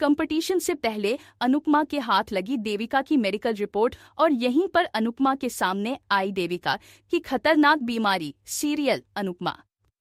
Competition से पहले अनुपमा के हाथ लगी देविका की मेडिकल रिपोर्ट और यहीं पर अनुपमा के सामने आई देविका की खतरनाक बीमारी। सीरियल अनुपमा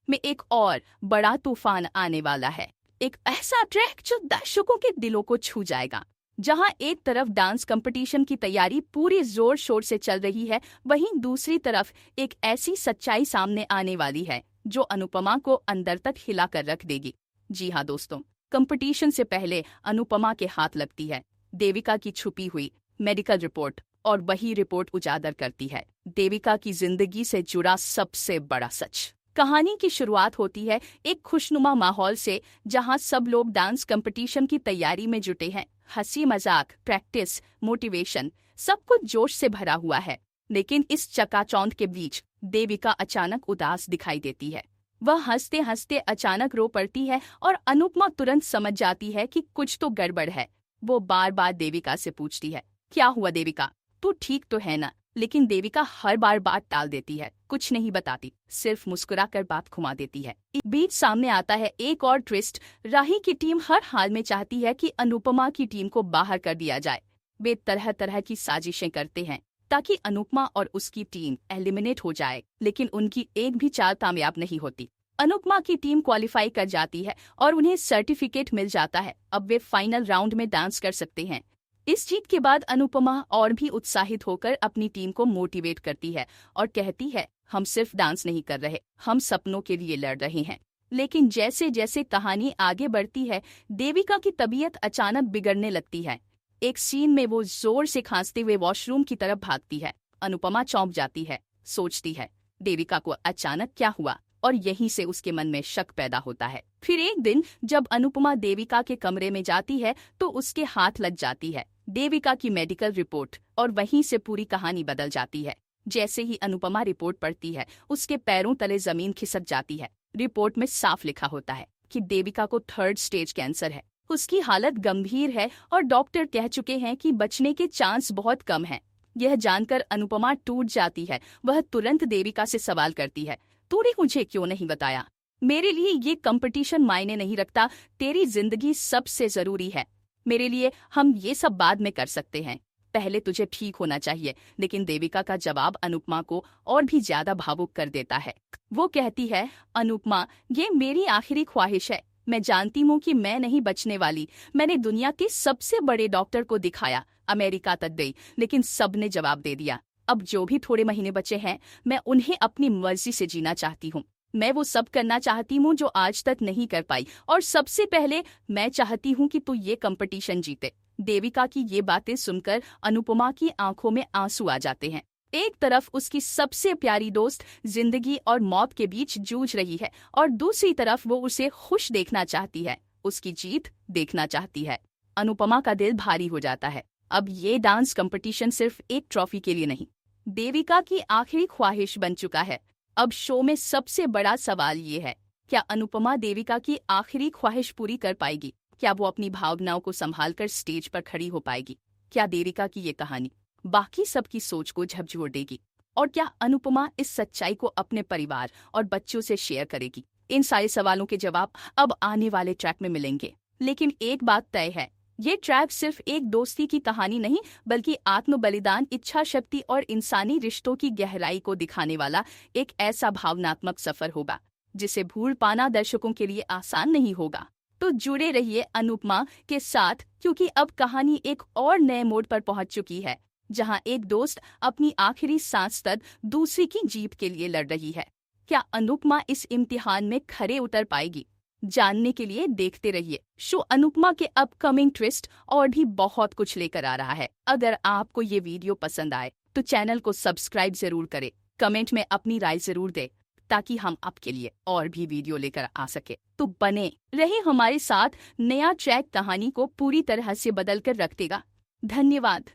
में एक और बड़ा तूफान आने वाला है। एक ऐसा ट्रैक जो दर्शकों के दिलों को छू जाएगा। जहां एक तरफ डांस कंपटीशन की तैयारी पूरी जोर शोर से चल रही है, वहीं दूसरी तरफ एक ऐसी सच्चाई सामने आने वाली है जो अनुपमा को अंदर तक हिला कर रख देगी। जी हाँ दोस्तों, कंपटीशन से पहले अनुपमा के हाथ लगती है देविका की छुपी हुई मेडिकल रिपोर्ट और वही रिपोर्ट उजागर करती है देविका की जिंदगी से जुड़ा सबसे बड़ा सच। कहानी की शुरुआत होती है एक खुशनुमा माहौल से, जहां सब लोग डांस कंपटीशन की तैयारी में जुटे हैं। हंसी मजाक, प्रैक्टिस, मोटिवेशन, सब कुछ जोश से भरा हुआ है। लेकिन इस चकाचौंध के बीच देविका अचानक उदास दिखाई देती है। वह हंसते हंसते अचानक रो पड़ती है और अनुपमा तुरंत समझ जाती है कि कुछ तो गड़बड़ है। वो बार बार देविका से पूछती है, क्या हुआ देविका, तू ठीक तो है ना? लेकिन देविका हर बार बात टाल देती है, कुछ नहीं बताती, सिर्फ मुस्कुराकर बात घुमा देती है। इस बीच सामने आता है एक और ट्विस्ट। राही की टीम हर हाल में चाहती है कि अनुपमा की टीम को बाहर कर दिया जाए। वे तरह तरह की साजिशें करते हैं ताकि अनुपमा और उसकी टीम एलिमिनेट हो जाए, लेकिन उनकी एक भी चाल कामयाब नहीं होती। अनुपमा की टीम क्वालिफाई कर जाती है और उन्हें सर्टिफिकेट मिल जाता है। अब वे फाइनल राउंड में डांस कर सकते हैं। इस जीत के बाद अनुपमा और भी उत्साहित होकर अपनी टीम को मोटिवेट करती है और कहती है, हम सिर्फ डांस नहीं कर रहे, हम सपनों के लिए लड़ रहे हैं। लेकिन जैसे जैसे कहानी आगे बढ़ती है, देविका की तबीयत अचानक बिगड़ने लगती है। एक सीन में वो जोर से खांसते हुए वॉशरूम की तरफ भागती है। अनुपमा चौंक जाती है, सोचती है देविका को अचानक क्या हुआ, और यहीं से उसके मन में शक पैदा होता है। फिर एक दिन जब अनुपमा देविका के कमरे में जाती है तो उसके हाथ लग जाती है देविका की मेडिकल रिपोर्ट और वहीं से पूरी कहानी बदल जाती है। जैसे ही अनुपमा रिपोर्ट पढ़ती है, उसके पैरों तले जमीन खिसक जाती है। रिपोर्ट में साफ लिखा होता है कि देविका को 3rd स्टेज कैंसर है। उसकी हालत गंभीर है और डॉक्टर कह चुके हैं कि बचने के चांस बहुत कम हैं। यह जानकर अनुपमा टूट जाती है। वह तुरंत देविका से सवाल करती है, तूने मुझे क्यों नहीं बताया? मेरे लिए ये कंपटीशन मायने नहीं रखता, तेरी जिंदगी सबसे जरूरी है। मेरे लिए हम ये सब बाद में कर सकते हैं, पहले तुझे ठीक होना चाहिए। लेकिन देविका का जवाब अनुपमा को और भी ज्यादा भावुक कर देता है। वो कहती है, अनुपमा, ये मेरी आखिरी ख्वाहिश है। मैं जानती हूँ कि मैं नहीं बचने वाली। मैंने दुनिया के सबसे बड़े डॉक्टर को दिखाया, अमेरिका तक गई, लेकिन सबने जवाब दे दिया। अब जो भी थोड़े महीने बचे हैं, मैं उन्हें अपनी मर्जी से जीना चाहती हूँ। मैं वो सब करना चाहती हूँ जो आज तक नहीं कर पाई, और सबसे पहले मैं चाहती हूँ कि तू ये कंपटीशन जीते। देविका की ये बातें सुनकर अनुपमा की आंखों में आंसू आ जाते हैं। एक तरफ उसकी सबसे प्यारी दोस्त जिंदगी और मौत के बीच जूझ रही है, और दूसरी तरफ वो उसे खुश देखना चाहती है, उसकी जीत देखना चाहती है। अनुपमा का दिल भारी हो जाता है। अब ये डांस कंपटीशन सिर्फ एक ट्रॉफी के लिए नहीं, देविका की आखिरी ख्वाहिश बन चुका है। अब शो में सबसे बड़ा सवाल ये है, क्या अनुपमा देविका की आखिरी ख्वाहिश पूरी कर पाएगी? क्या वो अपनी भावनाओं को संभालकर स्टेज पर खड़ी हो पाएगी? क्या देविका की ये कहानी बाकी सबकी सोच को झकझोर देगी? और क्या अनुपमा इस सच्चाई को अपने परिवार और बच्चों से शेयर करेगी? इन सारे सवालों के जवाब अब आने वाले ट्रैक में मिलेंगे। लेकिन एक बात तय है, ये ट्रैक सिर्फ एक दोस्ती की कहानी नहीं, बल्कि आत्म बलिदान, इच्छा शक्ति और इंसानी रिश्तों की गहराई को दिखाने वाला एक ऐसा भावनात्मक सफर होगा जिसे भूल पाना दर्शकों के लिए आसान नहीं होगा। तो जुड़े रहिए अनुपमा के साथ, क्योंकि अब कहानी एक और नए मोड़ पर पहुंच चुकी है, जहां एक दोस्त अपनी आखिरी सांस तक दूसरी की जीत के लिए लड़ रही है। क्या अनुपमा इस इम्तिहान में खरे उतर पाएगी? जानने के लिए देखते रहिए। शो अनुपमा के अपकमिंग ट्विस्ट और भी बहुत कुछ लेकर आ रहा है। अगर आपको ये वीडियो पसंद आए तो चैनल को सब्सक्राइब जरूर करें, कमेंट में अपनी राय जरूर दें, ताकि हम आपके लिए और भी वीडियो लेकर आ सके। तो बने रहे हमारे साथ, नया ट्रैक कहानी को पूरी तरह से बदल कर रख देगा। धन्यवाद।